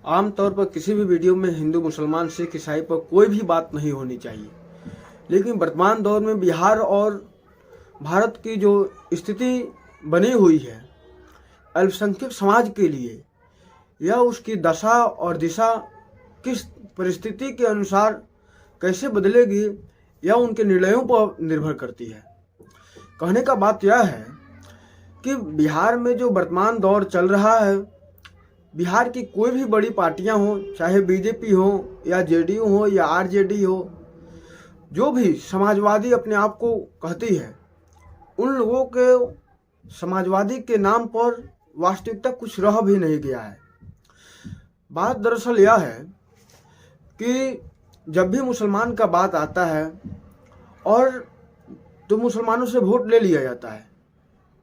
आमतौर पर किसी भी वीडियो में हिंदू मुसलमान सिख ईसाई पर कोई भी बात नहीं होनी चाहिए, लेकिन वर्तमान दौर में बिहार और भारत की जो स्थिति बनी हुई है अल्पसंख्यक समाज के लिए, यह उसकी दशा और दिशा किस परिस्थिति के अनुसार कैसे बदलेगी, यह उनके निर्णयों पर निर्भर करती है। कहने का बात यह है कि बिहार में जो वर्तमान दौर चल रहा है, बिहार की कोई भी बड़ी पार्टियां हो, चाहे बीजेपी हो या जेडीयू हो या आरजेडी हो, जो भी समाजवादी अपने आप को कहती है, उन लोगों के समाजवादी के नाम पर वास्तविकता कुछ रह भी नहीं गया है। बात दरअसल यह है कि जब भी मुसलमान का बात आता है और तो मुसलमानों से वोट ले लिया जाता है,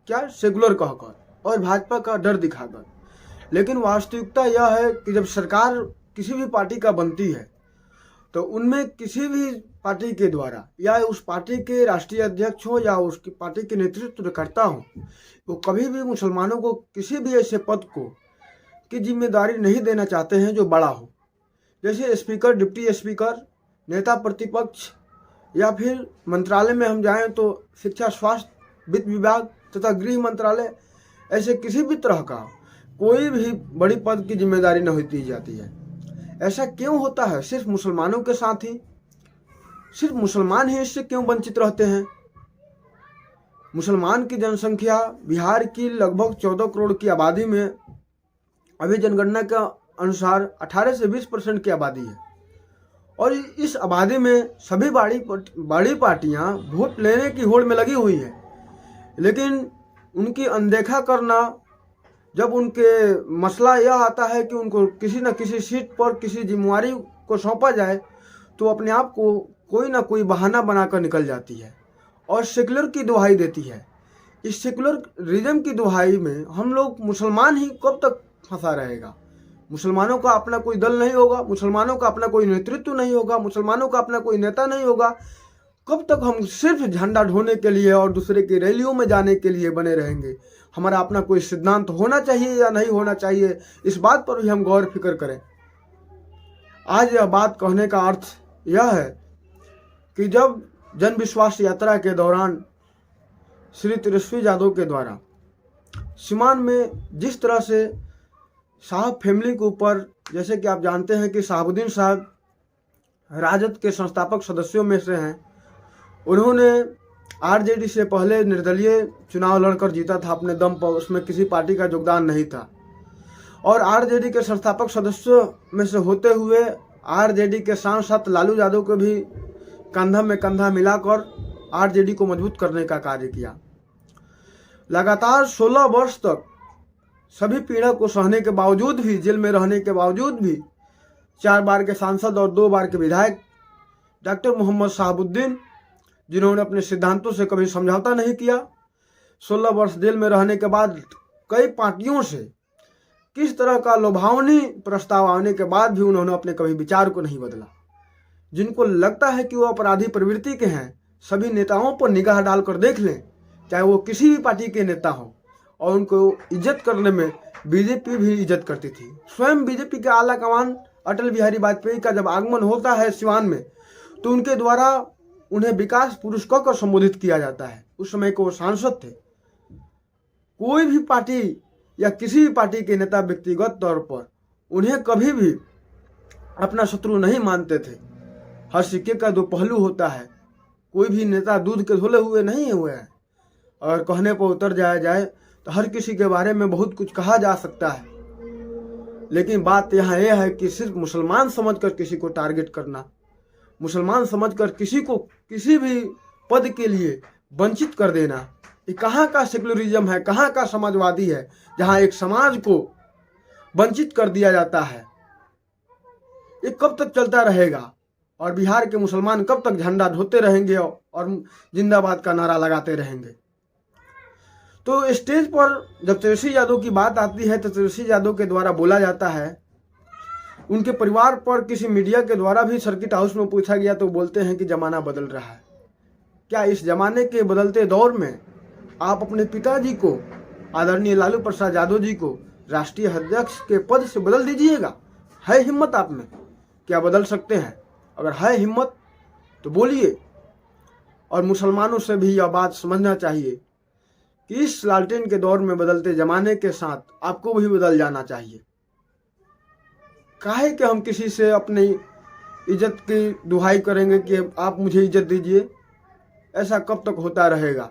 क्या सेकुलर कहकर और भाजपा का डर दिखाकर। लेकिन वास्तविकता यह है कि जब सरकार किसी भी पार्टी का बनती है तो उनमें किसी भी पार्टी के द्वारा या उस पार्टी के राष्ट्रीय अध्यक्ष हो या उसकी पार्टी के नेतृत्व करता हो, वो कभी भी मुसलमानों को किसी भी ऐसे पद को की जिम्मेदारी नहीं देना चाहते हैं जो बड़ा हो, जैसे स्पीकर, डिप्टी स्पीकर, नेता प्रतिपक्ष, या फिर मंत्रालय में हम जाएं तो शिक्षा, स्वास्थ्य, वित्त विभाग तथा गृह मंत्रालय, ऐसे किसी भी तरह का कोई भी बड़ी पद की जिम्मेदारी नहीं दी जाती है। ऐसा क्यों होता है? सिर्फ मुसलमानों के साथ ही, सिर्फ मुसलमान ही इससे क्यों वंचित रहते हैं? मुसलमान की जनसंख्या बिहार की लगभग 14 करोड़ की आबादी में अभी जनगणना के अनुसार 18 से 20% की आबादी है, और इस आबादी में सभी बड़ी पार्टियां वोट लेने की होड़ में लगी हुई है, लेकिन उनकी अनदेखा करना, जब उनके मसला यह आता है कि उनको किसी न किसी सीट पर किसी जिम्मेवारी को सौंपा जाए, तो अपने आप को कोई ना कोई बहाना बनाकर निकल जाती है और सेकुलर की दुहाई देती है। इस सेकुलरिज्म की दुहाई में हम लोग मुसलमान ही कब तक फंसा रहेगा? मुसलमानों का अपना कोई दल नहीं होगा, मुसलमानों का अपना कोई नेतृत्व नहीं होगा, मुसलमानों का अपना कोई नेता नहीं होगा। कब तक हम सिर्फ झंडा ढोने के लिए और दूसरे की रैलियों में जाने के लिए बने रहेंगे? हमारा अपना कोई सिद्धांत होना चाहिए या नहीं होना चाहिए, इस बात पर भी हम गौर फिक्र करें। आज यह बात कहने का अर्थ यह है कि जब जन विश्वास यात्रा के दौरान श्री तेजस्वी यादव के द्वारा सीमान में जिस तरह से साहब फैमिली के ऊपर, जैसे कि आप जानते हैं कि शहाबुद्दीन साहब राजद के संस्थापक सदस्यों में से हैं, उन्होंने आरजेडी से पहले निर्दलीय चुनाव लड़कर जीता था अपने दम पर, उसमें किसी पार्टी का योगदान नहीं था, और आरजेडी के संस्थापक सदस्यों में से होते हुए आरजेडी के सांसद लालू यादव को भी कंधा में कंधा मिलाकर आरजेडी को मजबूत करने का कार्य किया। लगातार 16 वर्ष तक सभी पीड़ा को सहने के बावजूद भी, जेल में रहने के बावजूद भी, 4 बार के सांसद और 2 बार के विधायक डॉक्टर मोहम्मद शहाबुद्दीन, जिन्होंने अपने सिद्धांतों से कभी समझौता नहीं किया, 16 वर्ष जेल में रहने के बाद कई पार्टियों से किस तरह का लुभावनी प्रस्ताव आने के बाद भी उन्होंने अपने कभी विचार को नहीं बदला। जिनको लगता है कि वो अपराधी प्रवृत्ति के हैं, सभी नेताओं पर निगाह डालकर देख लें, चाहे वो किसी भी पार्टी के नेता हों, और उनको इज्जत करने में बीजेपी भी इज्जत करती थी। स्वयं बीजेपी के आला कमान अटल बिहारी वाजपेयी का जब आगमन होता है सिवान में, तो उनके द्वारा उन्हें विकास पुरुष कहकर संबोधित किया जाता है। उस समय को वो सांसद थे। कोई भी पार्टी या किसी भी पार्टी के नेता व्यक्तिगत तौर पर उन्हें कभी भी अपना शत्रु नहीं मानते थे। हर सिक्के का 2 पहलू होता है, कोई भी नेता दूध के धुले हुए नहीं हुए हैं, और कहने पर उतर जाया जाए तो हर किसी के बारे में बहुत कुछ कहा जा सकता है, लेकिन बात यहाँ यह है कि सिर्फ मुसलमान समझकर किसी को टारगेट करना, मुसलमान समझकर किसी को किसी भी पद के लिए वंचित कर देना, ये कहाँ का सेकुलरिज्म है, कहाँ का समाजवादी है, जहाँ एक समाज को वंचित कर दिया जाता है? ये कब तक चलता रहेगा? और बिहार के मुसलमान कब तक झंडा ढोते रहेंगे और जिंदाबाद का नारा लगाते रहेंगे? तो स्टेज पर जब तेजस्वी यादव की बात आती है तो तेजस्वी यादव के द्वारा बोला जाता है, उनके परिवार पर किसी मीडिया के द्वारा भी सर्किट हाउस में पूछा गया तो बोलते हैं कि ज़माना बदल रहा है। क्या इस ज़माने के बदलते दौर में आप अपने पिताजी को, आदरणीय लालू प्रसाद यादव जी को राष्ट्रीय अध्यक्ष के पद से बदल दीजिएगा? है हिम्मत आप में, क्या बदल सकते हैं? अगर है हिम्मत तो बोलिए। और मुसलमानों से भी यह बात समझना चाहिए कि इस लालटेन के दौर में बदलते जमाने के साथ आपको भी बदल जाना चाहिए। काहे कि हम किसी से अपनी इज्जत की दुहाई करेंगे कि आप मुझे इज्जत दीजिए? ऐसा कब तक होता रहेगा?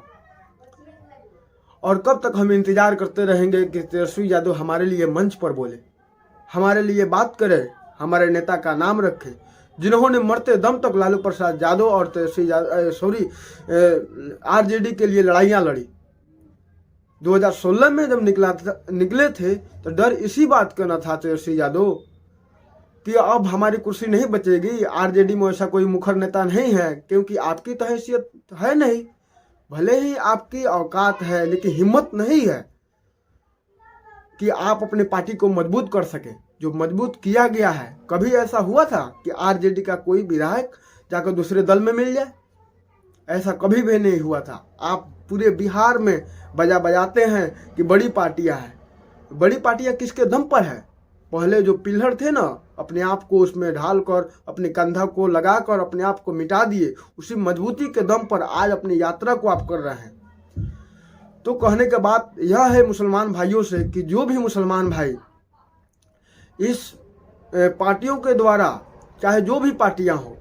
और कब तक हम इंतजार करते रहेंगे कि तेजस्वी यादव हमारे लिए मंच पर बोले, हमारे लिए बात करे, हमारे नेता का नाम रखे, जिन्होंने मरते दम तक लालू प्रसाद यादव और तेजस्वी आरजेडी के लिए लड़ाइयाँ लड़ी। 2016 में जब निकले थे तो डर इसी बात का न था तेजस्वी यादव कि अब हमारी कुर्सी नहीं बचेगी, आरजेडी में ऐसा कोई मुखर नेता नहीं है, क्योंकि आपकी तो हैसियत है नहीं। भले ही आपकी औकात है लेकिन हिम्मत नहीं है कि आप अपनी पार्टी को मजबूत कर सके, जो मजबूत किया गया है। कभी ऐसा हुआ था कि आरजेडी का कोई विधायक जाकर दूसरे दल में मिल जाए? ऐसा कभी भी नहीं हुआ था। आप पूरे बिहार में बजाते हैं कि बड़ी पार्टियां हैं। बड़ी पार्टियां किसके दम पर है? पहले जो पिलर थे ना, अपने आप को उसमें ढालकर, अपने कंधा को लगाकर अपने आप को मिटा दिए, उसी मजबूती के दम पर आज अपनी यात्रा को आप कर रहे हैं। तो कहने के बाद यह है मुसलमान भाइयों से कि जो भी मुसलमान भाई इस पार्टियों के द्वारा, चाहे जो भी पार्टियां हो,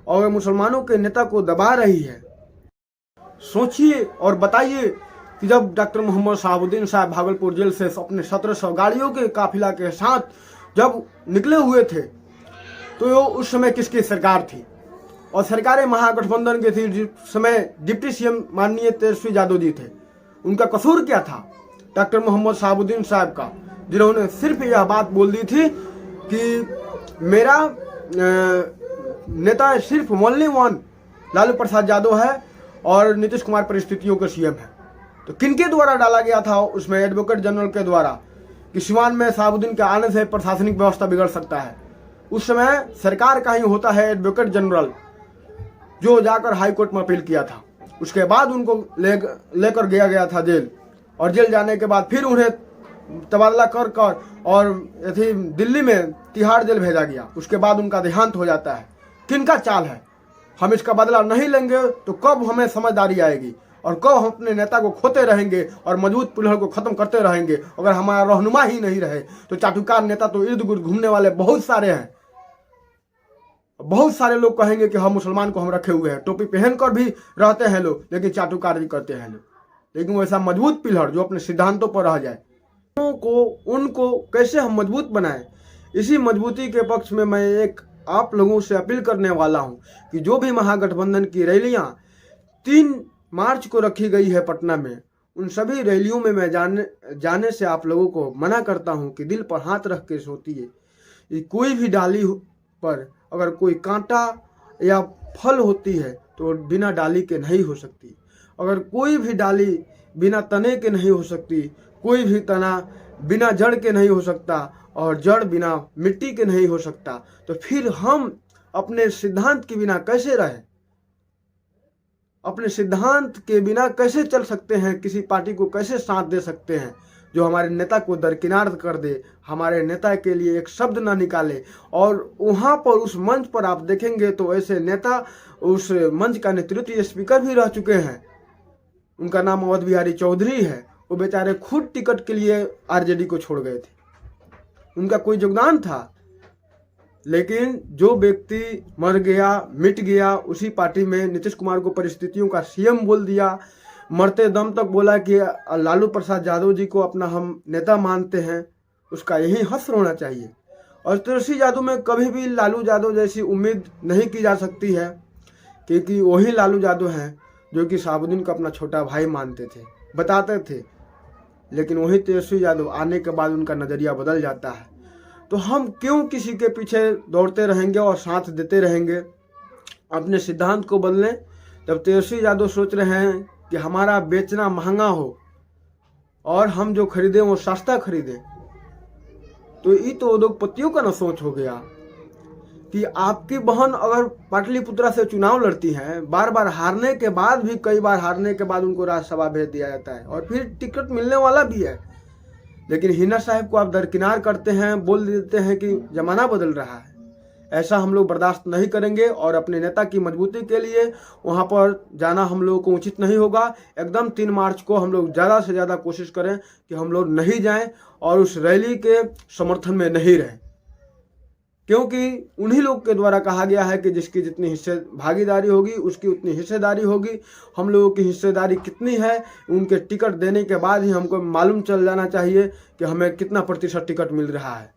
और मुसलमानों के नेता को दबा रही है, सोचिए और बताइए कि जब डॉक्टर मोहम्मद शहाबुद्दीन साहब भागलपुर जेल से अपने 1700 गाड़ियों के काफिला के साथ जब निकले हुए थे तो उस समय किसकी सरकार थी? और सरकारें महागठबंधन की थी। जिस समय डिप्टी सीएम माननीय तेजस्वी यादव जी थे, उनका कसूर क्या था? डॉक्टर मोहम्मद शहाबुद्दीन साहब का, जिन्होंने सिर्फ यह बात बोल दी थी कि मेरा नेता सिर्फ ओनली वन लालू प्रसाद यादव है और नीतीश कुमार परिस्थितियों के सीएम है। तो किनके द्वारा डाला गया था उसमें? एडवोकेट जनरल के द्वारा, कि सिवान में शहाबुद्दीन के आने से प्रशासनिक व्यवस्था बिगड़ सकता है। उस समय सरकार का ही होता है एडवोकेट जनरल, जो जाकर हाई कोर्ट में अपील किया था। उसके बाद उनको लेकर गया था जेल, और जेल जाने के बाद फिर उन्हें तबादला कर और दिल्ली में तिहाड़ जेल भेजा गया। उसके बाद उनका देहांत हो जाता है। किनका चाल है? हम इसका बदला नहीं लेंगे तो कब हमें समझदारी आएगी, और कब हम अपने नेता को खोते रहेंगे और मजबूत पिलर को खत्म करते रहेंगे? अगर हमारा रहनुमा ही नहीं रहे तो चाटुकार नेता तो इर्द गिर्द घूमने वाले बहुत सारे हैं। बहुत सारे लोग कहेंगे कि हम मुसलमान को हम रखे हुए हैं, टोपी पहनकर भी रहते हैं लोग, लेकिन चाटुकार भी करते हैं लोग। लेकिन वैसा मजबूत पिलर जो अपने सिद्धांतों पर रह जाए, उनको कैसे हम मजबूत बनाएं? इसी मजबूती के पक्ष में मैं एक आप लोगों से अपील करने वाला हूं कि जो भी महागठबंधन की रैलियां 3 मार्च को रखी गई है पटना में, उन सभी रैलियों में मैं जाने से आप लोगों को मना करता हूं कि दिल पर हाथ रख के सोचिए। कोई भी डाली पर अगर कोई कांटा या फल होती है तो बिना डाली के नहीं हो सकती। अगर कोई भी डाली बिना तने के नहीं हो सकती, कोई भी तना बिना जड़ के नहीं हो सकता, और जड़ बिना मिट्टी के नहीं हो सकता, तो फिर हम अपने सिद्धांत के बिना कैसे रहें? अपने सिद्धांत के बिना कैसे चल सकते हैं? किसी पार्टी को कैसे साथ दे सकते हैं जो हमारे नेता को दरकिनार कर दे, हमारे नेता के लिए एक शब्द ना निकाले? और वहाँ पर उस मंच पर आप देखेंगे तो ऐसे नेता उस मंच का नेतृत्व स्पीकर भी रह चुके हैं। उनका नाम अवध बिहारी चौधरी है। वो बेचारे खुद टिकट के लिए आरजेडी को छोड़ गए थे, उनका कोई योगदान था। लेकिन जो व्यक्ति मर गया, मिट गया, उसी पार्टी में नीतीश कुमार को परिस्थितियों का सीएम बोल दिया, मरते दम तक बोला कि लालू प्रसाद यादव जी को अपना हम नेता मानते हैं, उसका यही हश्र होना चाहिए। और तेजस्वी यादव में कभी भी लालू यादव जैसी उम्मीद नहीं की जा सकती है, क्योंकि वही लालू यादव हैं जो कि शहाबुद्दीन को अपना छोटा भाई मानते थे, बताते थे। लेकिन वही तेजस्वी यादव आने के बाद उनका नज़रिया बदल जाता है। तो हम क्यों किसी के पीछे दौड़ते रहेंगे और साथ देते रहेंगे? अपने सिद्धांत को बदलें। जब तेजस्वी यादव सोच रहे हैं कि हमारा बेचना महंगा हो और हम जो खरीदें वो सस्ता खरीदें, तो ये तो उद्योगपतियों का ना सोच हो गया कि आपकी बहन अगर पाटलिपुत्रा से चुनाव लड़ती हैं, बार बार हारने के बाद भी, कई बार हारने के बाद उनको राज्यसभा भेज दिया जाता है और फिर टिकट मिलने वाला भी है, लेकिन हिना साहब को आप दरकिनार करते हैं, बोल देते हैं कि ज़माना बदल रहा है। ऐसा हम लोग बर्दाश्त नहीं करेंगे और अपने नेता की मजबूती के लिए वहां पर जाना हम लोगों को उचित नहीं होगा। एकदम 3 मार्च को हम लोग ज़्यादा से ज़्यादा कोशिश करें कि हम लोग नहीं जाएं और उस रैली के समर्थन में नहीं रहें, क्योंकि उन्हीं लोग के द्वारा कहा गया है कि जिसकी जितनी हिस्से भागीदारी होगी उसकी उतनी हिस्सेदारी होगी। हम लोगों की हिस्सेदारी कितनी है, उनके टिकट देने के बाद ही हमको मालूम चल जाना चाहिए कि हमें कितना प्रतिशत टिकट मिल रहा है।